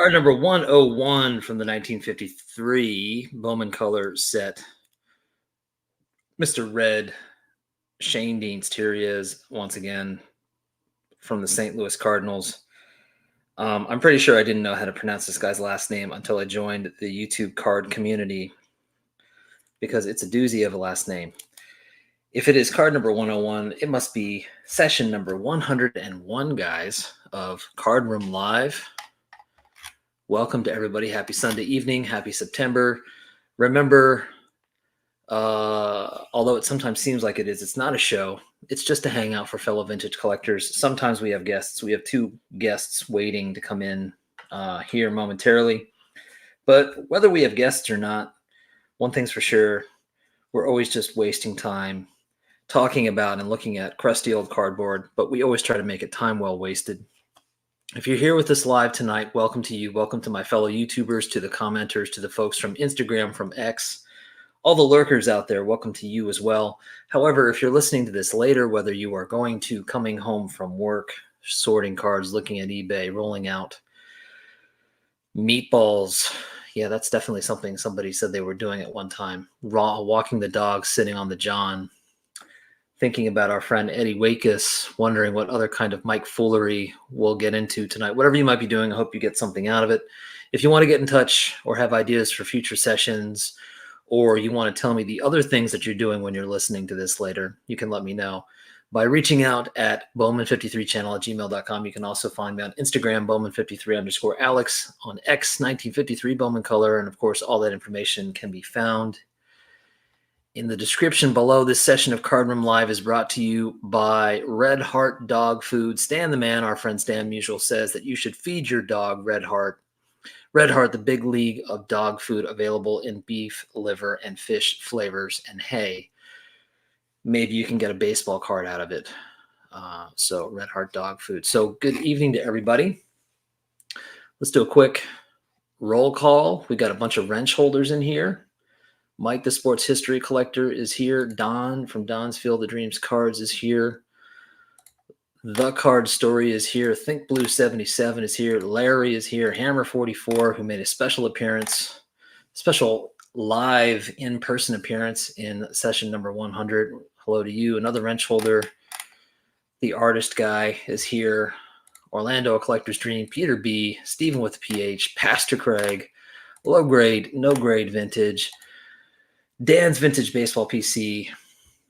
Card number 101 from the 1953 Bowman color set. Mr. Red, Shane Deans Tiriez, once again, from the St. Louis Cardinals. I'm pretty sure I didn't know how to pronounce this guy's last name until I joined the YouTube card community because it's a doozy of a last name. If it is card number 101, it must be session number 101, guys, of Card Room Live. Welcome to everybody. Happy Sunday evening. Happy September. Remember, although it sometimes seems like it is, it's not a show. It's just a hangout for fellow vintage collectors. Sometimes we have guests. We have two guests waiting to come in here momentarily. But whether we have guests or not, one thing's for sure, we're always just wasting time talking about and looking at crusty old cardboard, but we always try to make it time well wasted. If you're here with us live tonight, welcome to you. Welcome to my fellow YouTubers, to the commenters, to the folks from Instagram, from X, all the lurkers out there. Welcome to you as well. However, if you're listening to this later, whether you are coming home from work, sorting cards, looking at eBay, rolling out meatballs. Yeah, that's definitely something somebody said they were doing at one time. Walking the dog, sitting on the john. Thinking about our friend Eddie Wakus, wondering what other kind of Mike foolery we'll get into tonight. Whatever you might be doing, I hope you get something out of it. If you want to get in touch or have ideas for future sessions, or you want to tell me the other things that you're doing when you're listening to this later, you can let me know by reaching out at Bowman53channel@gmail.com. You can also find me on Instagram, Bowman53_Alex, on X, 1953 Bowman Color, and of course, all that information can be found in the description below. This session of Card Room Live is brought to you by Red Heart Dog Food. Stan the Man, our friend Stan Musial, says that you should feed your dog Red Heart. Red Heart, the big league of dog food, available in beef, liver, and fish flavors. And hey, maybe you can get a baseball card out of it. So Red Heart Dog Food. So good evening to everybody. Let's do a quick roll call. We got a bunch of wrench holders in here. Mike, the sports history collector, is here. Don from Don's Field of Dreams Cards is here. The Card Story is here. Think Blue 77 is here. Larry is here. Hammer 44, who made a special appearance, special live in-person appearance in session number 100. Hello to you. Another wrench holder. The Artist Guy is here. Orlando, A Collector's Dream. Peter B. Stephen with a PH. Pastor Craig. Low grade, no grade vintage. Dan's Vintage Baseball PC.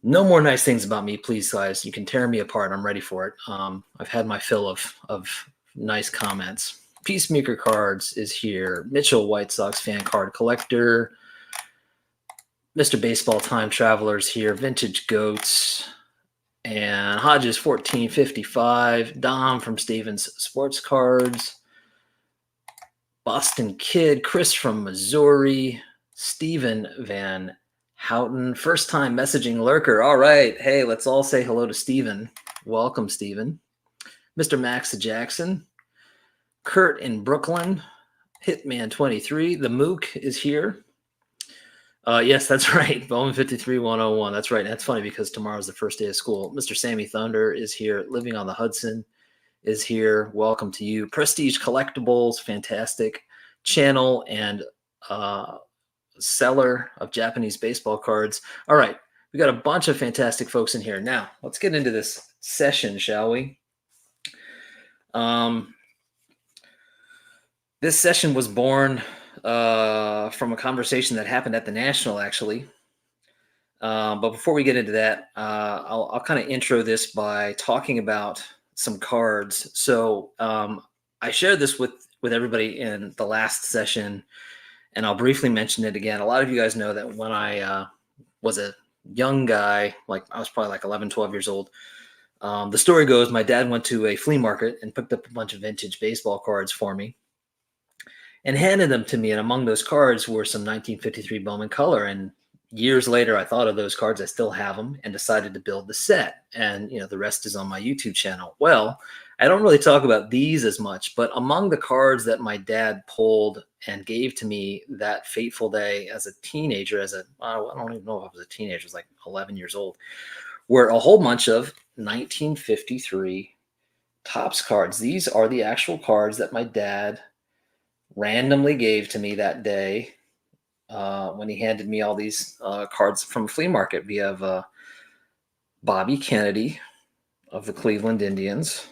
No more nice things about me, please, guys. You can tear me apart. I'm ready for it. I've had my fill of nice comments. Peacemaker Cards is here. Mitchell, White Sox fan card collector. Mr. Baseball Time Traveler's here. Vintage Goats. And Hodges 1455. Dom from Stevens Sports Cards. Boston Kid. Chris from Missouri. Stephen Van Houten, first time messaging lurker. All right. Hey, let's all say hello to Stephen. Welcome, Stephen. Mr. Max Jackson. Kurt in Brooklyn. Hitman 23. The Mook is here. Yes, that's right. Bowman 53 101. That's right. That's funny because tomorrow's the first day of school. Mr. Sammy Thunder is here. Living on the Hudson is here. Welcome to you. Prestige Collectibles, fantastic channel and seller of Japanese baseball cards. All right, we got a bunch of fantastic folks in here. Now, let's get into this session, shall we? This session was born from a conversation that happened at the National, actually. But before we get into that, I'll kind of intro this by talking about some cards. So I shared this with everybody in the last session, and I'll briefly mention it again. A lot of you guys know that when I was a young guy, like I was probably like 11, 12 years old, the story goes my dad went to a flea market and picked up a bunch of vintage baseball cards for me and handed them to me. And among those cards were some 1953 Bowman Color. And years later, I thought of those cards. I still have them and decided to build the set. And, the rest is on my YouTube channel. Well, I don't really talk about these as much, but among the cards that my dad pulled and gave to me that fateful day as a teenager, I don't even know if I was a teenager, I was like 11 years old, were a whole bunch of 1953 Topps cards. These are the actual cards that my dad randomly gave to me that day when he handed me all these cards from a flea market. We have Bobby Kennedy of the Cleveland Indians.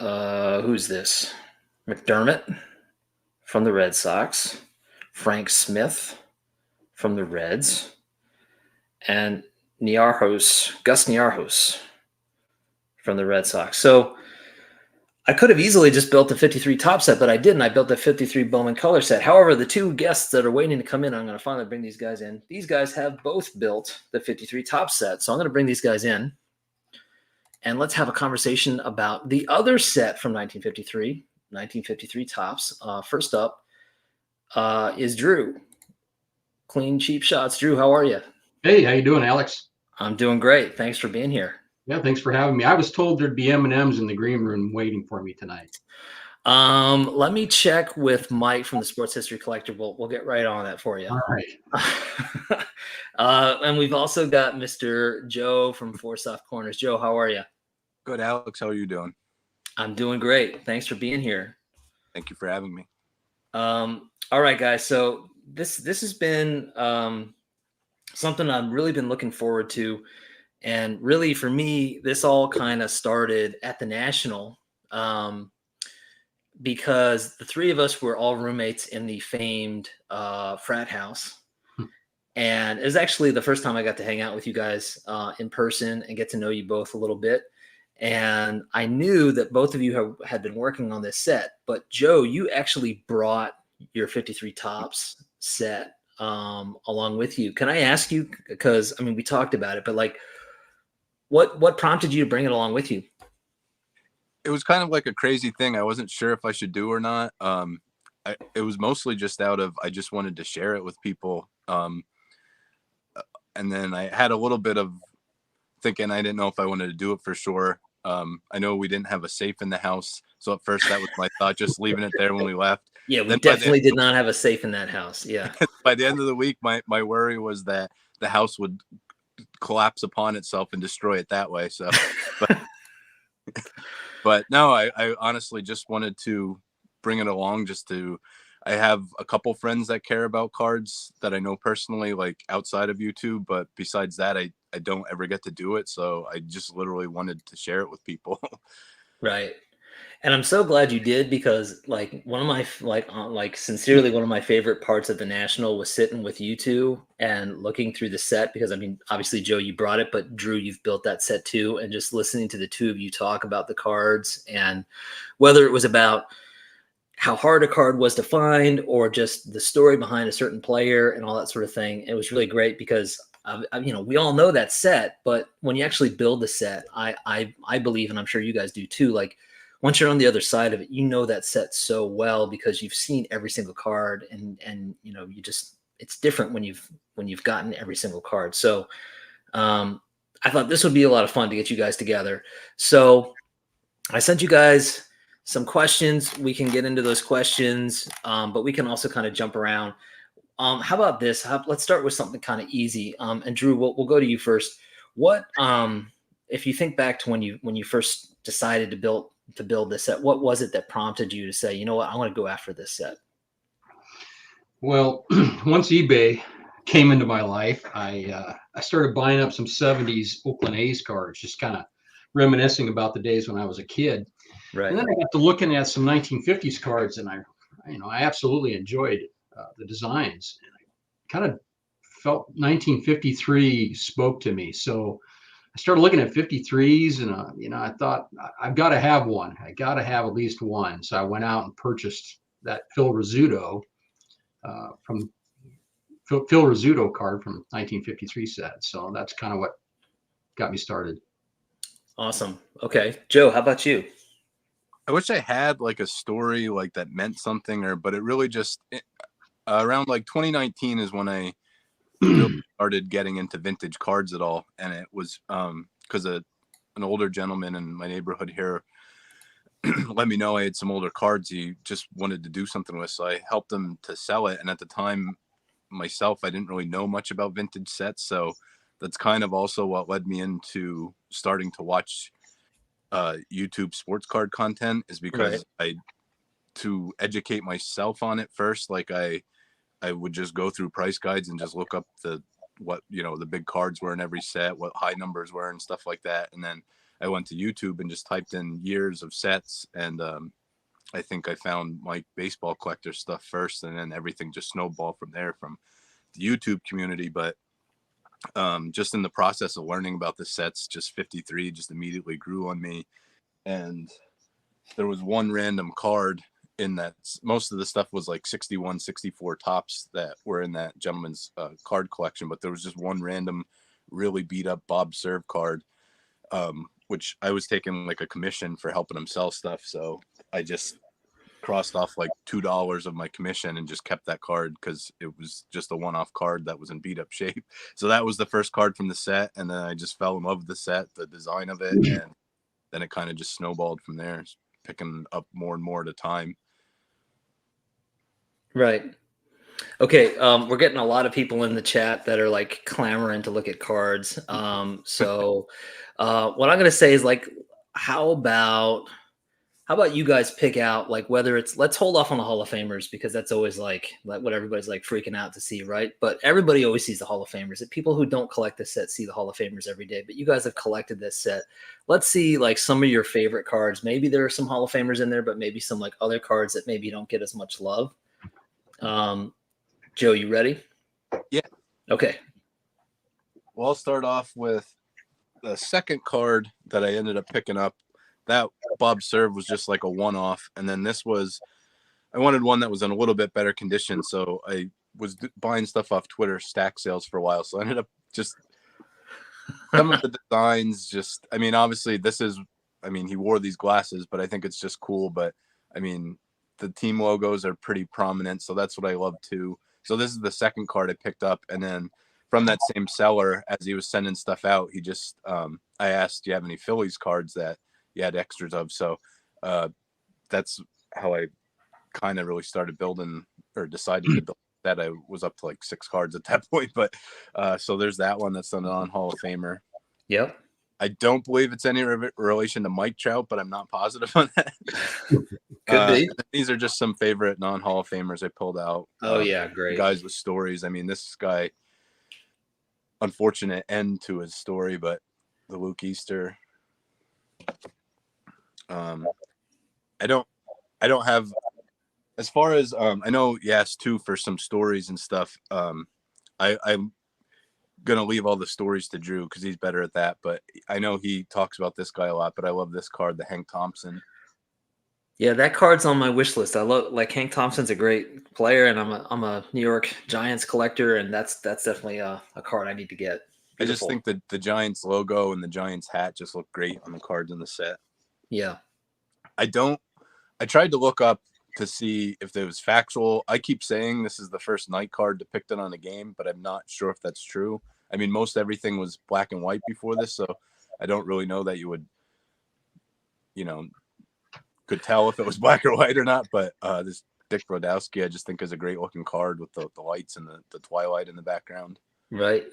Who's this? McDermott from the Red Sox. Frank Smith from the Reds. And Gus Niarchos from the Red Sox. So I could have easily just built a 53 Topps set, but I didn't. I built a 53 Bowman Color set. However, the two guests that are waiting to come in, I'm going to finally bring these guys in. These guys have both built the 53 Topps set. So I'm going to bring these guys in, and let's have a conversation about the other set from 1953 Topps. First up is Drew. Clean Cheap Shots. Drew, how are you? Hey, how you doing, Alex? I'm doing great. Thanks for being here. Yeah, thanks for having me. I was told there'd be M&Ms in the green room waiting for me tonight. Let me check with Mike from the Sports History Collector. We'll get right on that for you. All right. And we've also got Mr. Joe from Four Soft Corners. Joe, how are you? Good, Alex. How are you doing? I'm doing great. Thanks for being here. Thank you for having me. All right, guys. So this has been something I've really been looking forward to. And really, for me, this all kind of started at the National because the three of us were all roommates in the famed frat house. And it was actually the first time I got to hang out with you guys in person and get to know you both a little bit. And I knew that both of you had been working on this set. But Joe, you actually brought your 53 Topps set along with you. Can I ask you, because, I mean, we talked about it, but like, what prompted you to bring it along with you? It was kind of like a crazy thing. I wasn't sure if I should do or not. It was mostly just out of, I just wanted to share it with people. And then I had a little bit of thinking, I didn't know if I wanted to do it for sure. I know we didn't have a safe in the house. So at first that was my thought, just leaving it there when we left. Yeah, we definitely did not have a safe in that house. Yeah. By the end of the week, my worry was that the house would collapse upon itself and destroy it that way. So, but no, I honestly just wanted to bring it along I have a couple friends that care about cards that I know personally, like outside of YouTube, but besides that, I don't ever get to do it. So I just literally wanted to share it with people. Right. And I'm so glad you did, because like one of my sincerely one of my favorite parts of the National was sitting with you two and looking through the set, because I mean, obviously Joe, you brought it, but Drew, you've built that set too, and just listening to the two of you talk about the cards, and whether it was about how hard a card was to find or just the story behind a certain player and all that sort of thing. It was really great because we all know that set, but when you actually build the set, I believe, and I'm sure you guys do too, like once you're on the other side of it, you know that set so well because you've seen every single card, and it's different when you've gotten every single card. So I thought this would be a lot of fun to get you guys together. So I sent you guys some questions. We can get into those questions, but we can also kind of jump around. How about this? Let's start with something kind of easy. And Drew, we'll go to you first. What, if you think back to when you first decided to build this set, what was it that prompted you to say, you know what, I want to go after this set? Well, once eBay came into my life, I started buying up some 70s Oakland A's cards, just kind of reminiscing about the days when I was a kid. Right. And then I got to looking at some 1950s cards, and I absolutely enjoyed the designs. And I kind of felt 1953 spoke to me. So I started looking at 53s, and I thought I've got to have one. I got to have at least one. So I went out and purchased that Phil Rizzuto from Phil Rizzuto card from 1953 set. So that's kind of what got me started. Awesome. Okay, Joe, how about you? I wish I had like a story like that meant something, but it really just around like 2019 is when I really started getting into vintage cards at all, and it was because an older gentleman in my neighborhood here let me know I had some older cards he just wanted to do something with, so I helped him to sell it. And at the time myself, I didn't really know much about vintage sets, so that's kind of also what led me into starting to watch YouTube sports card content, is because to educate myself on it first, like I would just go through price guides and just look up what the big cards were in every set, what high numbers were and stuff like that. And then I went to YouTube and just typed in years of sets, and I think I found Mike baseball collector stuff first, and then everything just snowballed from there from the YouTube community. But just in the process of learning about the sets, just 53 just immediately grew on me. And there was one random card in that. Most of the stuff was like 61, 64 tops that were in that gentleman's card collection, but there was just one random really beat up Bob Serve card, which I was taking like a commission for helping him sell stuff. So I just crossed off like $2 of my commission and just kept that card because it was just a one-off card that was in beat up shape. So that was the first card from the set, and then I just fell in love with the set, the design of it, and then it kind of just snowballed from there, picking up more and more at a time. Right. Okay. We're getting a lot of people in the chat that are like clamoring to look at cards. So what I'm going to say is like, how about you guys pick out like whether it's, let's hold off on the Hall of Famers because that's always like what everybody's like freaking out to see, right? But everybody always sees the Hall of Famers. And people who don't collect this set see the Hall of Famers every day. But you guys have collected this set. Let's see like some of your favorite cards. Maybe there are some Hall of Famers in there, but maybe some like other cards that maybe don't get as much love. Joe, you ready? Yeah. Okay. Well, I'll start off with the second card that I ended up picking up. That Bob Serve was just like a one-off, and then this was, I wanted one that was in a little bit better condition, so I was buying stuff off Twitter stack sales for a while. So I ended up just some of the designs. Just, I mean, obviously this is, I mean, he wore these glasses, but I think it's just cool. But I mean, the team logos are pretty prominent, so that's what I love too. So this is the second card I picked up, and then from that same seller, as he was sending stuff out, he just I asked, do you have any Phillies cards that you had extras of? So that's how I kind of really started building, or decided to build that. I was up to like 6 cards at that point, but so there's that one that's a non-Hall of Famer. Yep. I don't believe it's any relation to Mike Trout, but I'm not positive on that. Could be. These are just some favorite non-Hall of Famers I pulled out. Oh yeah, great. Guys with stories. I mean, this guy, unfortunate end to his story, but the Luke Easter. I don't have, as far as I know you asked too for some stories and stuff. I'm gonna leave all the stories to Drew because he's better at that, but I know he talks about this guy a lot. But I love this card, the Hank Thompson. Yeah, that card's on my wish list. I love, like, Hank Thompson's a great player, and I'm a New York Giants collector, and that's definitely a card I need to get. Beautiful. I just think that the Giants logo and the Giants hat just look great on the cards in the set. Yeah. I tried to look up to see if it was factual. I keep saying this is the first night card depicted on a game, but I'm not sure if that's true. I mean, most everything was black and white before this, so I don't really know that you would, could tell if it was black or white or not. But this Dick Brodowski, I just think is a great looking card with the lights and the twilight in the background. Right.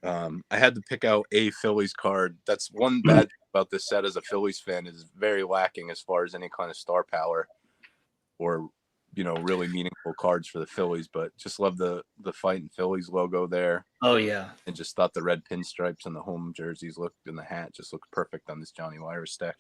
I had to pick out a Phillies card. That's one bad thing about this set as a Phillies fan, is very lacking as far as any kind of star power or, really meaningful cards for the Phillies. But just love the Fighting Phillies logo there. Oh yeah. And just thought the red pinstripes and the home jerseys looked, and the hat just looked perfect on this Johnny Lyris deck.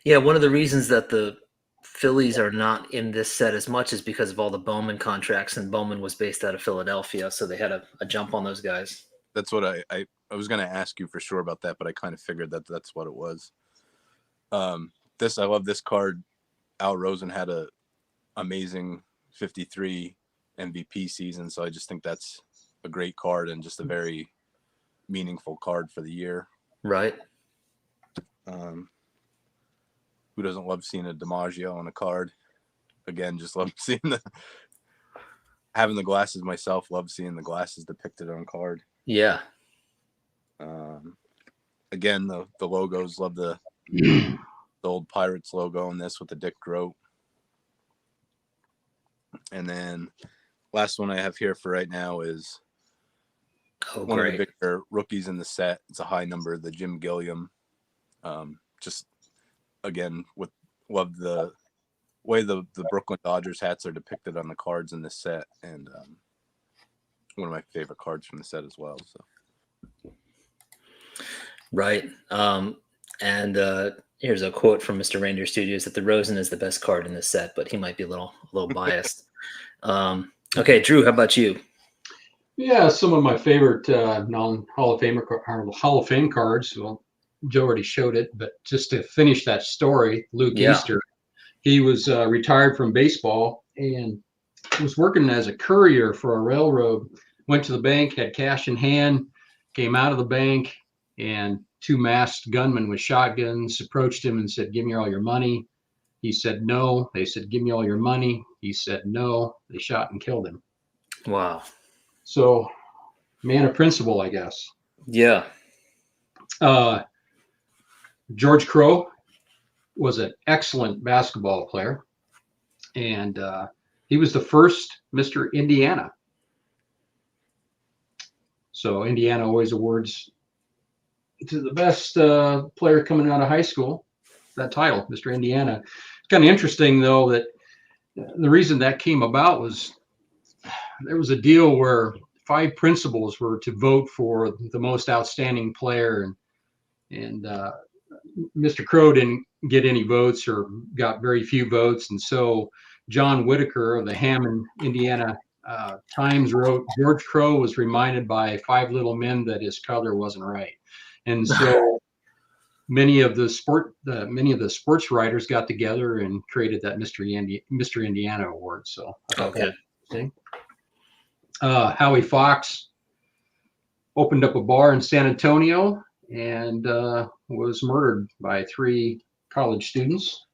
Yeah, one of the reasons that the Phillies are not in this set as much is because of all the Bowman contracts, and Bowman was based out of Philadelphia, so they had a jump on those guys. That's what I was going to ask you for sure about that, but I kind of figured that that's what it was. I love this card. Al Rosen had a amazing 53 MVP season, so I just think that's a great card and just a very meaningful card for the year. Right. Who doesn't love seeing a DiMaggio on a card? Again, just love seeing having the glasses myself. Love seeing the glasses depicted on card. Yeah. Again, the logos. Love the old Pirates logo on this with the Dick Groat. And then last one I have here for right now is one of the bigger rookies in the set. It's a high number, the Jim Gilliam. Just again, love the way the Brooklyn Dodgers hats are depicted on the cards in this set, and one of my favorite cards from the set as well. So, right. And here's a quote from Mr. Reindeer Studios that the Rosen is the best card in this set, but he might be a little biased. Okay, Drew, how about you? Yeah, some of my favorite non-Hall of Fame cards. Well, Joe already showed it, but just to finish that story, Luke Easter, he was retired from baseball and was working as a courier for a railroad. Went to the bank, had cash in hand, came out of the bank, and two masked gunmen with shotguns approached him and said, "Give me all your money." He said no. They said, "Give me all your money." He said no. They shot and killed him. Wow. So, man of principle, I guess. Yeah. George Crowe was an excellent basketball player, and he was the first Mr. Indiana. So Indiana always awards to the best player coming out of high school that title, Mr. Indiana. It's kind of interesting, though, that the reason that came about was there was a deal where 5 principals were to vote for the most outstanding player, and Mr. Crowe didn't get any votes or got very few votes. And so John Whitaker of the Hammond, Indiana Times wrote, George Crowe was reminded by 5 little men that his color wasn't right. And so many of the sports writers got together and created that Mr. Indiana award. So I thought that was interesting. Howie Fox opened up a bar in San Antonio and was murdered by 3 college students.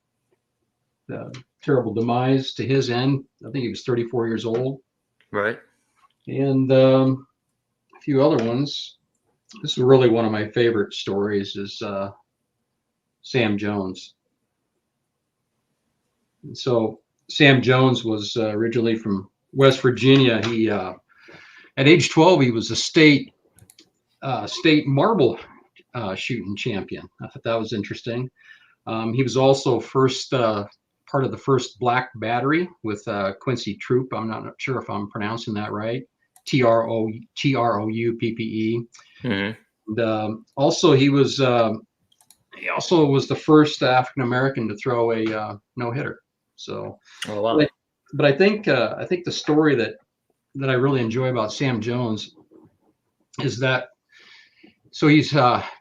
Terrible demise to his end. I think he was 34 years old. Right. And a few other ones. This is really one of my favorite stories is Sam Jones. And so Sam Jones was originally from West Virginia. He at age 12, he was a state marble shooting champion. I thought that was interesting. He was also part of the first Black Battery with Quincy Troop. I'm not sure if I'm pronouncing that right. Trouppe. Mm-hmm. And also he also was the first African American to throw a no-hitter. So, oh, wow. But I think the story that I really enjoy about Sam Jones is that so he's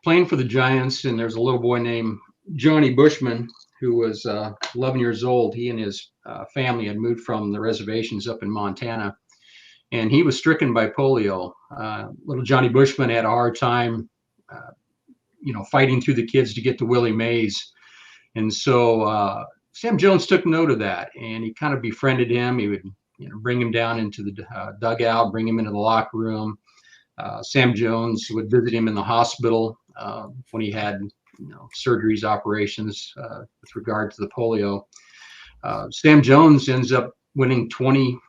playing for the Giants, and there's a little boy named Johnny Bushman who was 11 years old. He and his family had moved from the reservations up in Montana, and he was stricken by polio. Little Johnny Bushman had a hard time, fighting through the kids to get to Willie Mays. And so Sam Jones took note of that, and he kind of befriended him. He would bring him down into the dugout, bring him into the locker room. Sam Jones would visit him in the hospital when he had surgeries, operations with regard to the polio. Sam Jones ends up winning 20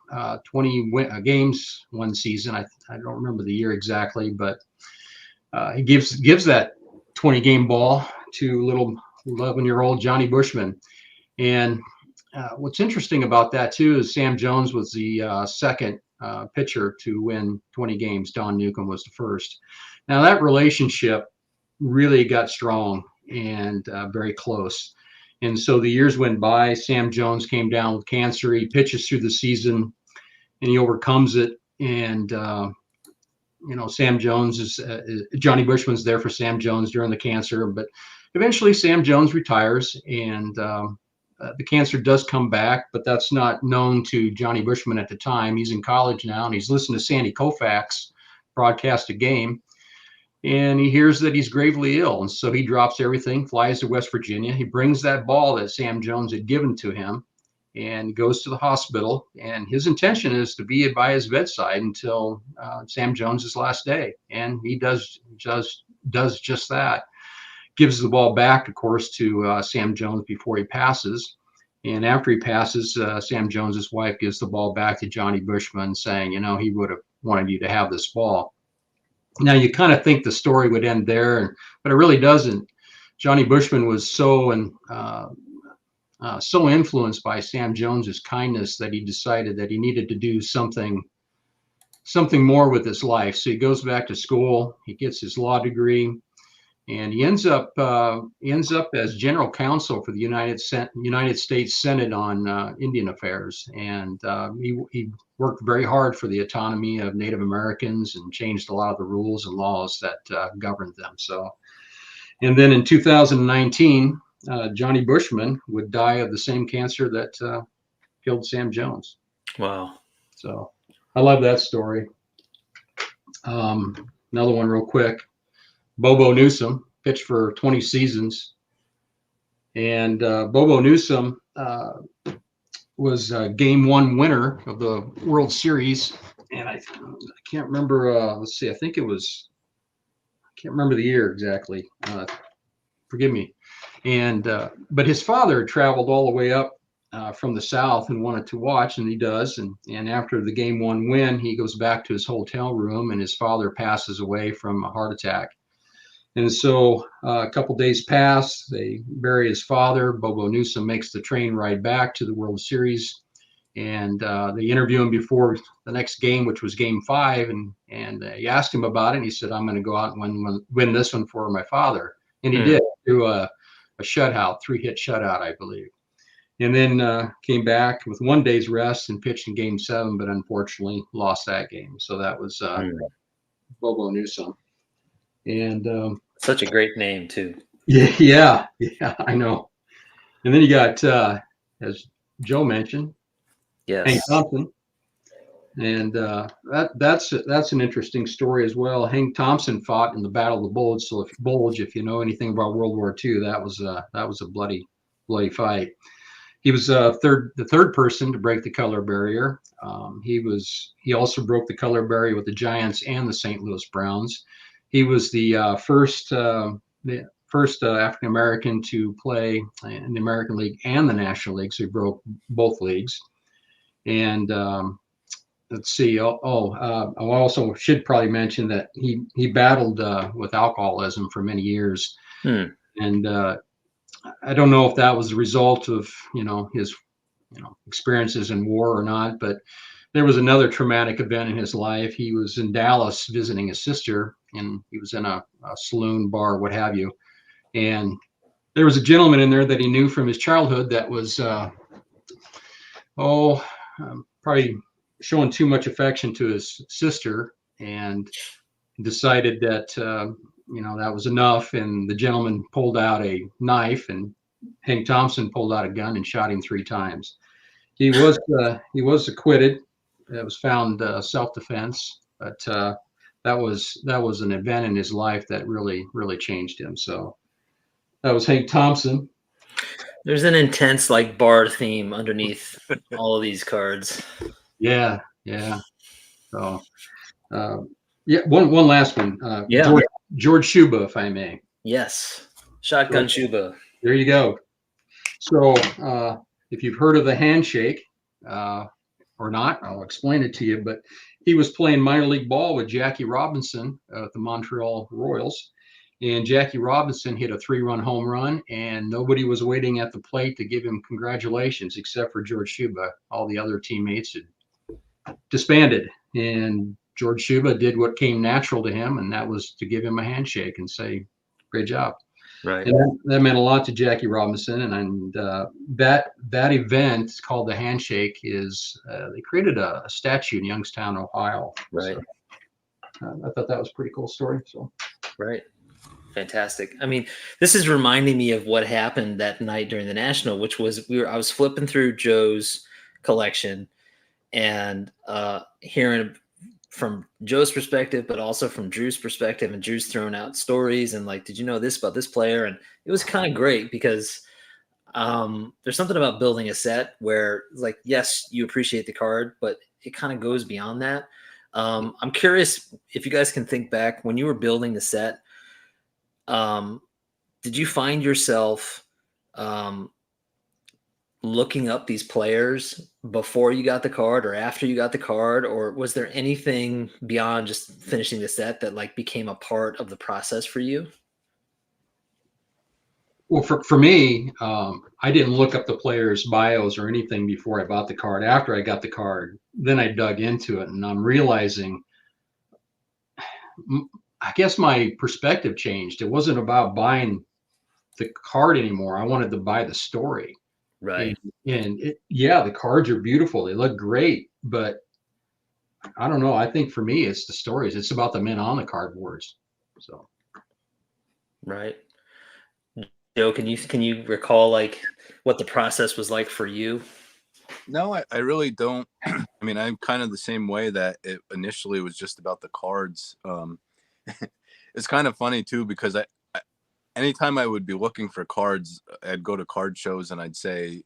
games one season. I don't remember the year exactly, but he gives that 20-game ball to little 11-year-old Johnny Bushman. And what's interesting about that too is Sam Jones was the second pitcher to win 20 games. Don Newcomb was the first. Now that relationship really got strong and very close. And so the years went by. Sam Jones came down with cancer. He pitches through the season and he overcomes it. And, Sam Jones Johnny Bushman's there for Sam Jones during the cancer, but eventually Sam Jones retires, and the cancer does come back, but that's not known to Johnny Bushman at the time. He's in college now, and he's listening to Sandy Koufax broadcast a game, and he hears that he's gravely ill, and so he drops everything, flies to West Virginia. He brings that ball that Sam Jones had given to him, and goes to the hospital. And his intention is to be by his bedside until Sam Jones's last day, and he does just that. Gives the ball back, of course, to Sam Jones before he passes. And after he passes, Sam Jones's wife gives the ball back to Johnny Bushman, saying, he would have wanted you to have this ball. Now, you kind of think the story would end there, but it really doesn't. Johnny Bushman was so influenced by Sam Jones's kindness that he decided that he needed to do something more with his life. So he goes back to school, he gets his law degree, and he ends up as general counsel for the United States Senate on Indian affairs. And he worked very hard for the autonomy of Native Americans and changed a lot of the rules and laws that governed them. So, and then in 2019, Johnny Bushman would die of the same cancer that killed Sam Jones. Wow. So I love that story. Another one real quick. Bobo Newsom pitched for 20 seasons. And Bobo Newsom was a game one winner of the World Series. And I can't remember, let's see, I can't remember the year exactly. Forgive me. And but his father traveled all the way up from the South and wanted to watch, and he does. And after the game one win, he goes back to his hotel room, and his father passes away from a heart attack. And so a couple days pass, they bury his father. Bobo Newsom makes the train ride back to the World Series, and they interview him before the next game, which was game 5, and he asked him about it, and he said, "I'm going to go out and win this one for my father." And he did, through a shutout, 3-hit shutout, I believe. And then came back with 1 day's rest and pitched in game 7, but unfortunately lost that game. So that was Bobo Newsom. And such a great name too. Yeah, I know. And then you got, as Joe mentioned, yes, Hank Thompson. And that's an interesting story as well. Hank Thompson fought in the Battle of the Bulge. So if you know anything about World War II, that was a bloody fight. He was the third person to break the color barrier. He also broke the color barrier with the Giants and the St. Louis Browns. He was the first African American to play in the American League and the National League. So he broke both leagues. And let's see. I also should probably mention that he battled with alcoholism for many years, and I don't know if that was the result of his experiences in war or not. But there was another traumatic event in his life. He was in Dallas visiting his sister, and he was in a saloon, bar, what have you, and there was a gentleman in there that he knew from his childhood that was probably showing too much affection to his sister, and decided that that was enough. And the gentleman pulled out a knife, and Hank Thompson pulled out a gun and shot him 3 times. He was acquitted. It was found self-defense, but that was an event in his life that really changed him. So that was Hank Thompson. There's an intense Bard theme underneath all of these cards. Yeah. So, one last one. George Shuba, if I may. Yes, Shotgun Shuba. There you go. So, if you've heard of the handshake or not, I'll explain it to you. But he was playing minor league ball with Jackie Robinson at the Montreal Royals. And Jackie Robinson hit a 3-run home run, and nobody was waiting at the plate to give him congratulations except for George Shuba. All the other teammates had disbanded, and George Shuba did what came natural to him, and that was to give him a handshake and say, "Great job." Right. And that meant a lot to Jackie Robinson. And that event called the Handshake is they created a statue in Youngstown, Ohio. Right. So, I thought that was a pretty cool story. So Right. Fantastic. I mean, this is reminding me of what happened that night during the National, which was I was flipping through Joe's collection and hearing from Joe's perspective, but also from Drew's perspective, and Drew's throwing out stories and like, did you know this about this player? And it was kind of great because there's something about building a set where like, yes, you appreciate the card, but it kind of goes beyond that. I'm curious if you guys can think back when you were building the set. Did you find yourself looking up these players before you got the card or after you got the card, or was there anything beyond just finishing the set that like became a part of the process for you? well, for me, I didn't look up the players' bios or anything before I bought the card. After I got the card, then I dug into it, and I'm realizing, I guess my perspective changed. It wasn't about buying the card anymore. I wanted to buy the story. Right. And yeah, the cards are beautiful. They look great, but I don't know. I think for me, it's the stories. It's about the men on the cardboards. So Right. Joe, can you recall like what the process was like for you? No, I really don't. I mean, I'm kind of the same way that it initially was just about the cards. It's kind of funny too because anytime I would be looking for cards, I'd go to card shows and I'd say,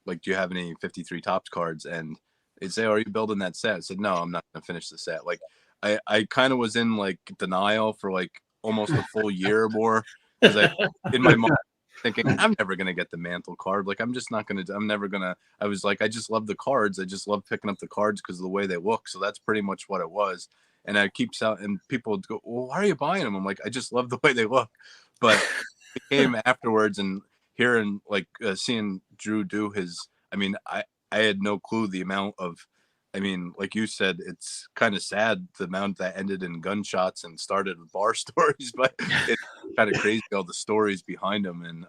like, do you have any 53 Topps cards? And they'd say, are you building that set? I said, no, I'm not gonna finish the set. Like, I kind of was in like denial for like almost a full year or more because I in my mind thinking I'm never gonna get the Mantle card. Like, I'm just not gonna. I'm never gonna. I was like, I just love the cards. I just love picking up the cards because of the way they look. So that's pretty much what it was. And I keep out, and people would go, well, why are you buying them? I'm like, I just love the way they look. But it came afterwards, and hearing like seeing Drew do his. I mean, I had no clue the amount of. I mean, like you said, it's kind of sad the amount that ended in gunshots and started with bar stories, but it's kind of crazy all the stories behind them. And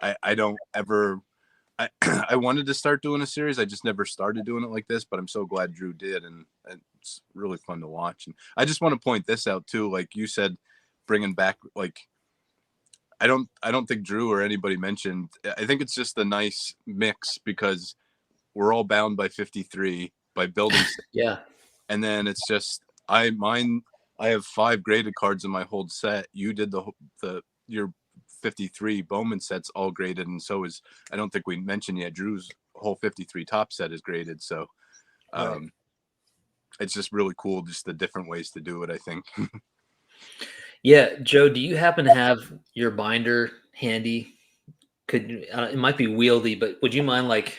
I don't ever. I, I wanted to start doing a series. I just never started doing it like this, but I'm so glad Drew did, and it's really fun to watch. And I just want to point this out too, like you said, bringing back like I don't think Drew or anybody mentioned. I think it's just a nice mix because we're all bound by 53 by building Yeah. and then it's just I have 5 graded cards in my whole set. You did your 53 Bowman sets all graded, and so is I don't think we mentioned yet Drew's whole 53 Top set is graded. So Right. it's just really cool, just the different ways to do it, I think. Yeah, Joe, do you happen to have your binder handy? It might be wieldy, but would you mind like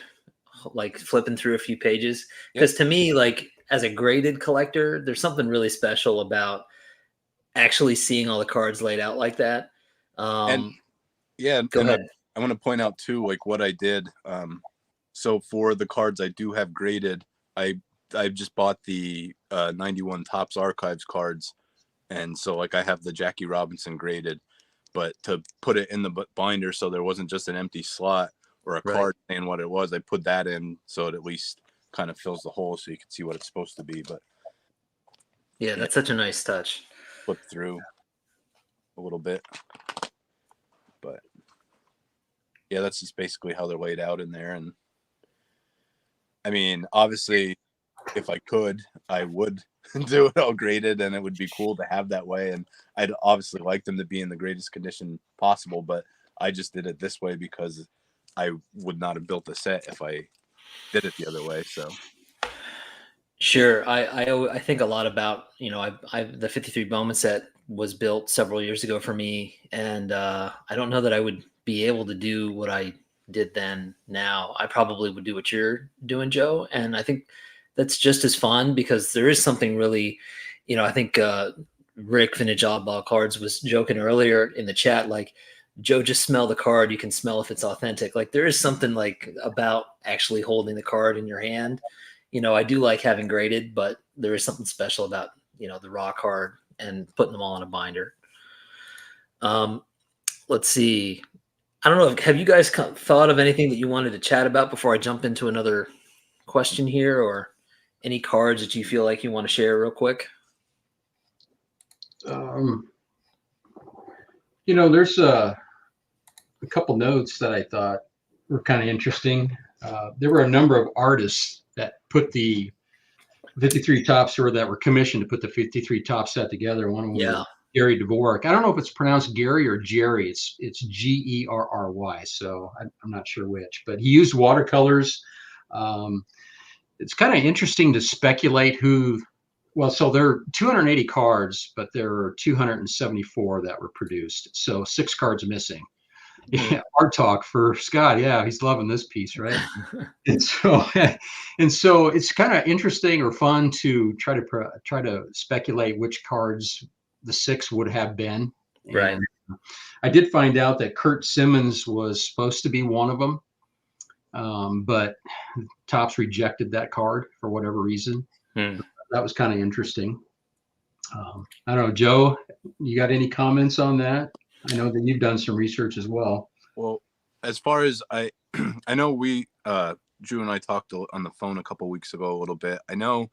flipping through a few pages? Because to me, like as a graded collector, there's something really special about actually seeing all the cards laid out like that. And yeah, Go and ahead. I want to point out too, like what I did. So for the cards I do have graded, I just bought the 91 Topps Archives cards, and so like I have the Jackie Robinson graded, but to put it in the binder so there wasn't just an empty slot or a Right. card saying what it was, I put that in so it at least kind of fills the hole so you can see what it's supposed to be. But Yeah, that's such a nice touch. flip through a little bit, but yeah, that's just basically how they're laid out in there. And I mean, obviously, if I could, I would do it all graded, and it would be cool to have that way. And I'd obviously like them to be in the greatest condition possible, but I just did it this way because I would not have built the set if I did it the other way. So Sure. I think a lot about, I the 53 Bowman set was built several years ago for me. And I don't know that I would be able to do what I did then now. I probably would do what you're doing, Joe. And I think that's just as fun because there is something really, I think Rick Vintage Oddball Cards was joking earlier in the chat, like, Joe, just smell the card. You can smell if it's authentic. Like there is something like about actually holding the card in your hand. I do like having graded, but there is something special about, the raw card and putting them all in a binder. let's see. I don't know. Have you guys thought of anything that you wanted to chat about before I jump into another question here, or any cards that you feel like you want to share real quick? There's a couple notes that I thought were kind of interesting. There were a number of artists that put the 53 Topps, or that were commissioned to put the 53 Topps set together. One of them was Gary Dvorak. I don't know if it's pronounced Gary or Jerry. It's Gerry. So I'm not sure which, but he used watercolors. It's kind of interesting to speculate who. Well, so there are 280 cards, but there are 274 that were produced. So 6 cards missing. Yeah, art talk for Scott. Yeah, he's loving this piece, right? and so it's kind of interesting or fun to try to speculate which cards the 6 would have been. Right. And I did find out that Kurt Simmons was supposed to be one of them, but Topps rejected that card for whatever reason. That was kind of interesting. I don't know, Joe, you got any comments on that? I know that you've done some research as well. Well, as far as I know we, Drew and I talked on the phone a couple weeks ago a little bit. I know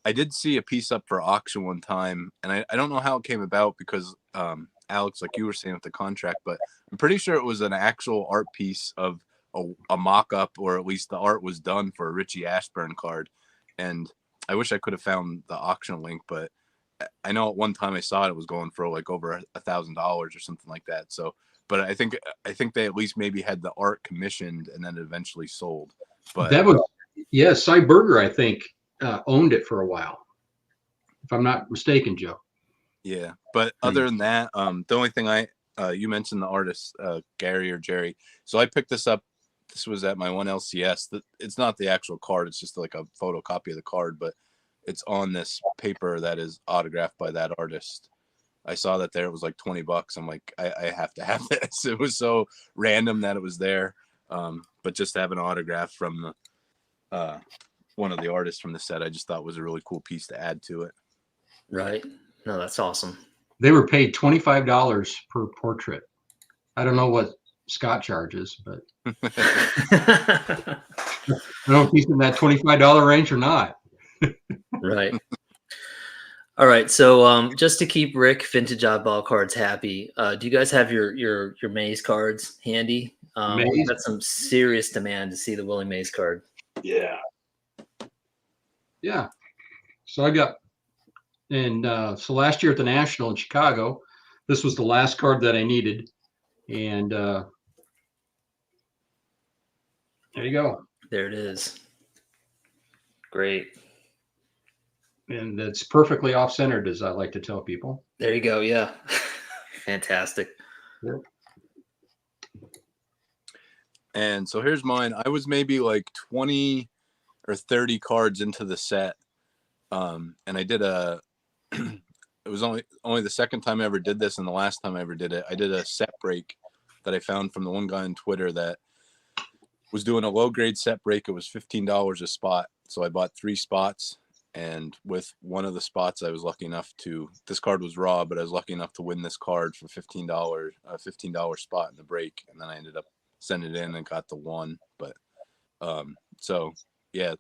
I did see a piece up for auction one time, and I don't know how it came about because, Alex, like you were saying with the contract, but I'm pretty sure it was an actual art piece of a mock-up, or at least the art was done for a Richie Ashburn card. And I wish I could have found the auction link, but I know at one time I saw it was going for like over $1,000 or something like that. So, but I think they at least maybe had the art commissioned and then eventually sold. But that was, yeah, Cy Berger, I think, owned it for a while, if I'm not mistaken, Joe. Yeah, but other than that, the only thing you mentioned the artist Gary or Jerry. So I picked this up. This was at my 1LCS. It's not the actual card. It's just like a photocopy of the card, but it's on this paper that is autographed by that artist. I saw that there. It was like $20. I'm like, I have to have this. It was so random that it was there. But just to have an autograph from the one of the artists from the set, I just thought was a really cool piece to add to it. Right. No, that's awesome. They were paid $25 per portrait. I don't know what Scott charges, but I don't know if he's in that $25 range or not. Right. All right. So just to keep Rick Vintage Oddball Cards happy, do you guys have your Mays cards handy? We've got some serious demand to see the Willie Mays card. Yeah. Yeah. So I got, and so last year at the National in Chicago, this was the last card that I needed. And there you go. There it is. Great. And it's perfectly off-centered, as I like to tell people. There you go. Yeah. Fantastic. Yeah. And so here's mine. I was maybe like 20 or 30 cards into the set. And I did it was only the second time I ever did this, and the last time I ever did it. I did a set break that I found from the one guy on Twitter that was doing a low grade set break. It was $15 a spot. So I bought 3 spots. And with one of the spots, I was lucky enough to, this card was raw, but I was lucky enough to win this card for $15, a $15 spot in the break. And then I ended up sending it in and got the one. But so yeah,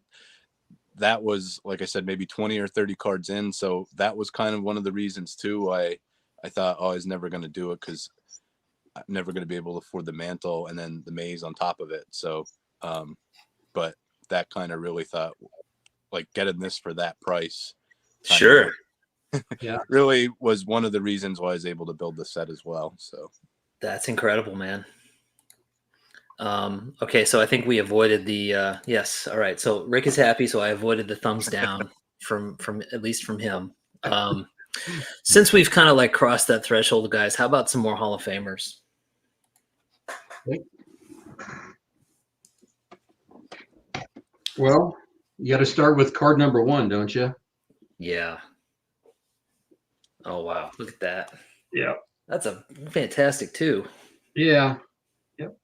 that was, like I said, maybe 20 or 30 cards in. So that was kind of one of the reasons too. I thought, oh, I was never going to do it because I'm never going to be able to afford the mantle and then the Mays on top of it. So, but that kind of really thought, like, getting this for that price. Sure. Yeah. Really was one of the reasons why I was able to build the set as well. So that's incredible, man. Okay, so I think we avoided the yes. All right. So Rick is happy, so I avoided the thumbs down from at least from him. Since we've kind of like crossed that threshold, guys, how about some more Hall of Famers? Well, you got to start with card number 1, don't you? Yeah. Oh, wow. Look at that. Yeah. That's a fantastic too. Yeah. Yep.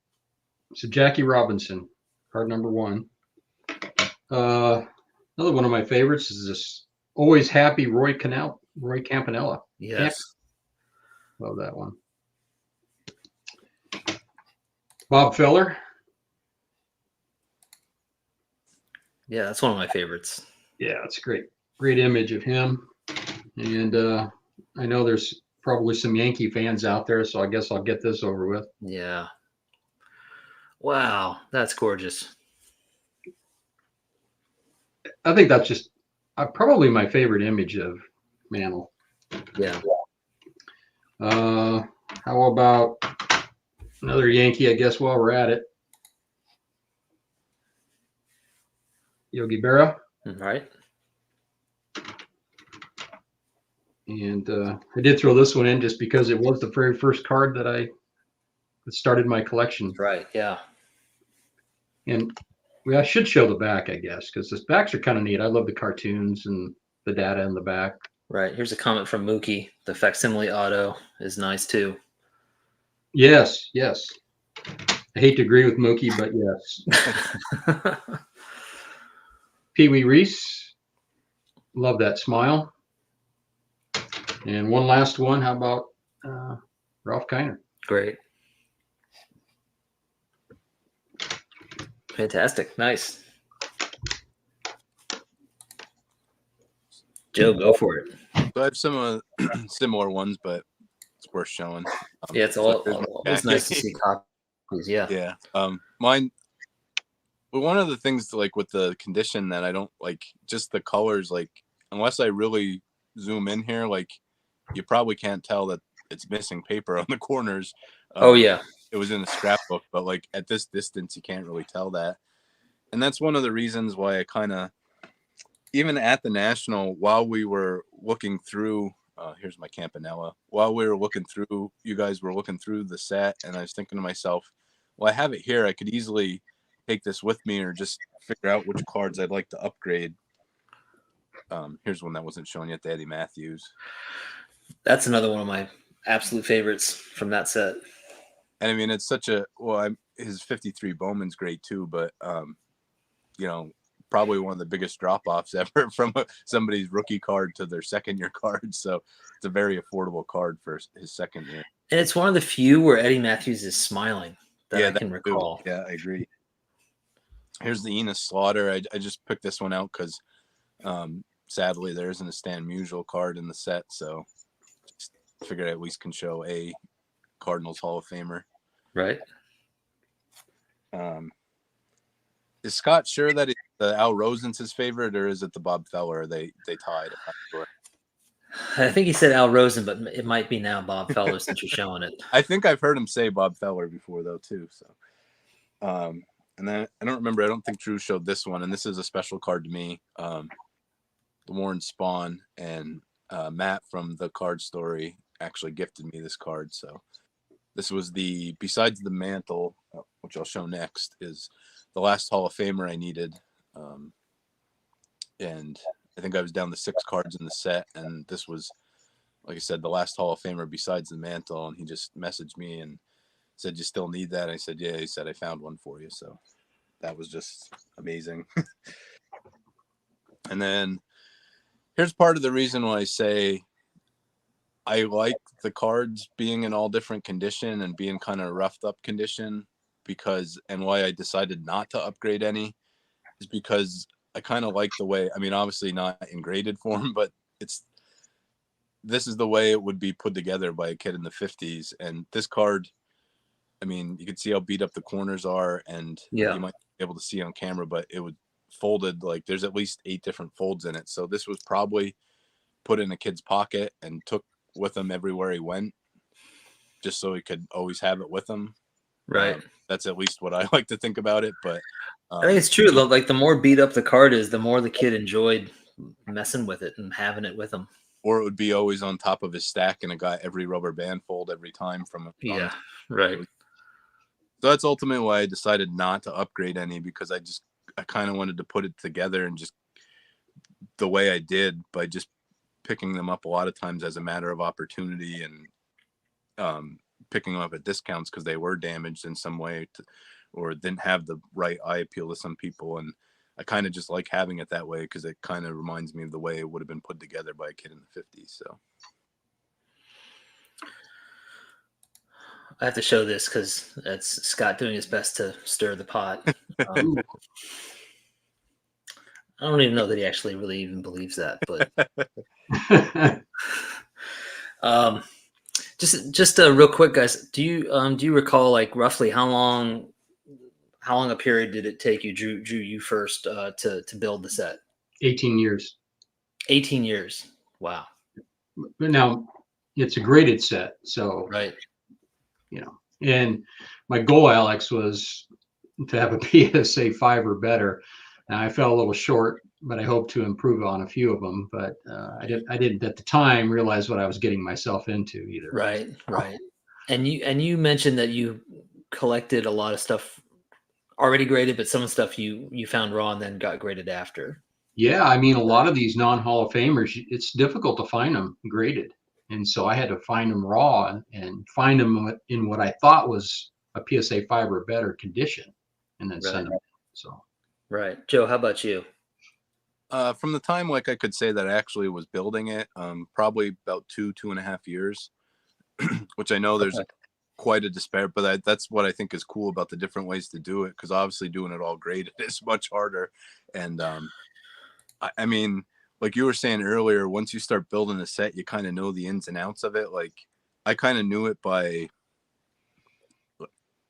So Jackie Robinson, card number 1. Another one of my favorites is this always happy Roy Campanella. Yes. Love that one. Bob Feller. Yeah, that's one of my favorites. Yeah, it's a great image of him. And I know there's probably some Yankee fans out there, so I guess I'll get this over with. Yeah. Wow, that's gorgeous. I think that's just probably my favorite image of Mantle. Yeah. How about another Yankee, I guess, while we're at it? Yogi Berra. Right. And I did throw this one in just because it was the very first card that started my collection. Right. Yeah. And I should show the back, I guess, because the backs are kind of neat. I love the cartoons and the data in the back. Right. Here's a comment from Mookie. The facsimile auto is nice too. Yes, yes. I hate to agree with Mookie, but yes. Pee Wee Reese. Love that smile. And one last one. How about Ralph Kiner? Great. Fantastic. Nice. Joe, go for it. So I have some similar ones, but it's worth showing. Yeah, it's so always nice to see copies. Yeah. Yeah. Mine. But one of the things like with the condition that I don't like, just the colors, like unless I really zoom in here, like you probably can't tell that it's missing paper on the corners. Oh yeah. It was in the scrapbook, but like at this distance, you can't really tell that. And that's one of the reasons why I kind of, even at the National, while we were looking through, here's my Campanella, while we were looking through, you guys were looking through the set, and I was thinking to myself, well, I have it here. I could easily take this with me or just figure out which cards I'd like to upgrade. Here's one that wasn't shown yet, the Eddie Matthews. That's another one of my absolute favorites from that set. And I mean, it's such a, his 53 Bowman's great too, but, you know, probably one of the biggest drop-offs ever from somebody's rookie card to their second-year card. So it's a very affordable card for his second year. And it's one of the few where Eddie Matthews is smiling that I can recall. Yeah, I agree. Here's the Enos Slaughter. I just picked this one out because sadly there isn't a Stan Musial card in the set, so just figured I at least can show a Cardinals Hall of Famer. Right. Is Scott sure that Al Rosen's his favorite, or is it the Bob Feller? They tied. I'm not sure. I think he said Al Rosen, but it might be now Bob Feller since you're showing it. I think I've heard him say Bob Feller before though too. So, and then I don't remember. I don't think Drew showed this one, and this is a special card to me. Warren Spahn and Matt from the Card Story actually gifted me this card. So this was besides the mantle, which I'll show next, is the last Hall of Famer I needed. And I think I was down to 6 cards in the set, and this was, like I said, the last Hall of Famer besides the mantle. And he just messaged me and said, "You still need that?" I said, "Yeah." He said, "I found one for you." So that was just amazing. And then here's part of the reason why I say I like the cards being in all different condition and being kind of roughed up condition, and why I decided not to upgrade any is because I kind of like the way, I mean, obviously not in graded form, but this is the way it would be put together by a kid in the 50s. And this card, I mean, you can see how beat up the corners are, and you might be able to see on camera, but it would folded, like there's at least 8 different folds in it. So this was probably put in a kid's pocket and took with him everywhere he went, just so he could always have it with him. Right. That's at least what I like to think about it. But I think it's true. Like the more beat up the card is, the more the kid enjoyed messing with it and having it with him. Or it would be always on top of his stack, and it got every rubber band fold every time from it. Yeah, right. So that's ultimately why I decided not to upgrade any, because I kind of wanted to put it together and just the way I did by just picking them up a lot of times as a matter of opportunity, and picking them up at discounts because they were damaged in some way or didn't have the right eye appeal to some people. And I kind of just like having it that way because it kind of reminds me of the way it would have been put together by a kid in the 50s. So I have to show this because that's Scott doing his best to stir the pot. Um, I don't even know that he actually really even believes that, but um, just real quick, guys. Do you recall like roughly how long a period did it take you, Drew you first to build the set? 18 years. 18 years. Wow. But now it's a graded set, so Right. And my goal, Alex, was to have a PSA 5 or better. And I fell a little short, but I hope to improve on a few of them. But I didn't at the time realize what I was getting myself into either. Right. And you mentioned that you collected a lot of stuff already graded, but some of the stuff you found raw and then got graded after. Yeah, I mean, a lot of these non-Hall of Famers, it's difficult to find them graded. And so I had to find them raw and find them in what I thought was a PSA 5 or better condition and then send them. So. Right. Joe, how about you? From the time like I could say that I actually was building it, probably about 2.5 years, which I know there's quite a disparity, but that's what I think is cool about the different ways to do it, because obviously doing it all graded is much harder. And I mean, like you were saying earlier, once you start building a set, you kind of know the ins and outs of it. Like I kind of knew it by,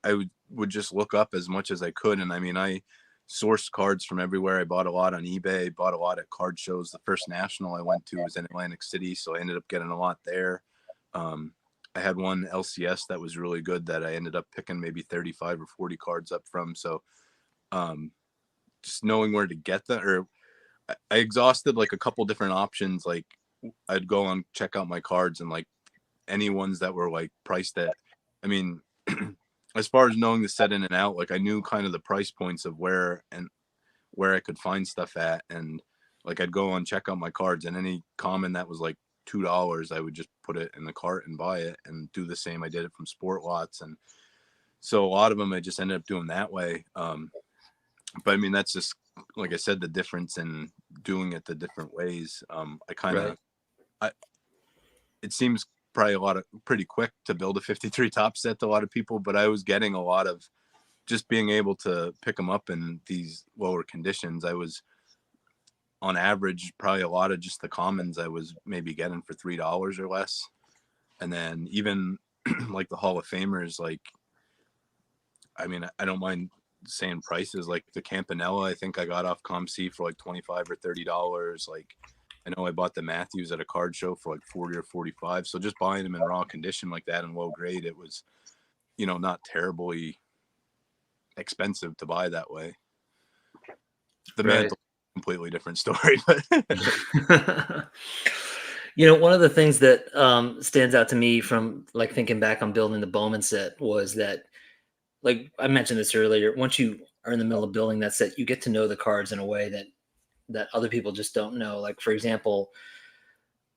I would just look up as much as I could. And I mean, I sourced cards from everywhere. I bought a lot on eBay, bought a lot at card shows. The first national I went to was in Atlantic City, so I ended up getting a lot there. I had one LCS that was really good that I ended up picking maybe 35 or 40 cards up from. So just knowing where to get them, or I exhausted like a couple different options. Like I'd go and check out my cards and like any ones that were like priced at, I mean, as far as knowing the set in and out, like I knew kind of the price points of where I could find stuff at. And like I'd go and check out my cards, and any common that was like $2, I would just put it in the cart and buy it, and do the same. I did it from Sport Lots. And so a lot of them I just ended up doing that way. But I mean, that's just, like I said, the difference in doing it the different ways. I kind of, it seems probably pretty quick to build a 53 top set to a lot of people, but I was getting a lot of just being able to pick them up in these lower conditions. I was on average, probably a lot of just the commons I was maybe getting for $3 or less. And then even like the Hall of Famers, like, I mean, I don't mind saying prices, like the Campanella, I think I got off ComC for like $25 or $30. Like I know I bought the Matthews at a card show for like 40 or 45. So just buying them in raw condition like that in low grade, it was, not terribly expensive to buy that way. The mantle, completely different story. But one of the things that stands out to me from like thinking back on building the Bowman set was that, like I mentioned this earlier, once you are in the middle of building that set, you get to know the cards in a way that other people just don't know. Like, for example,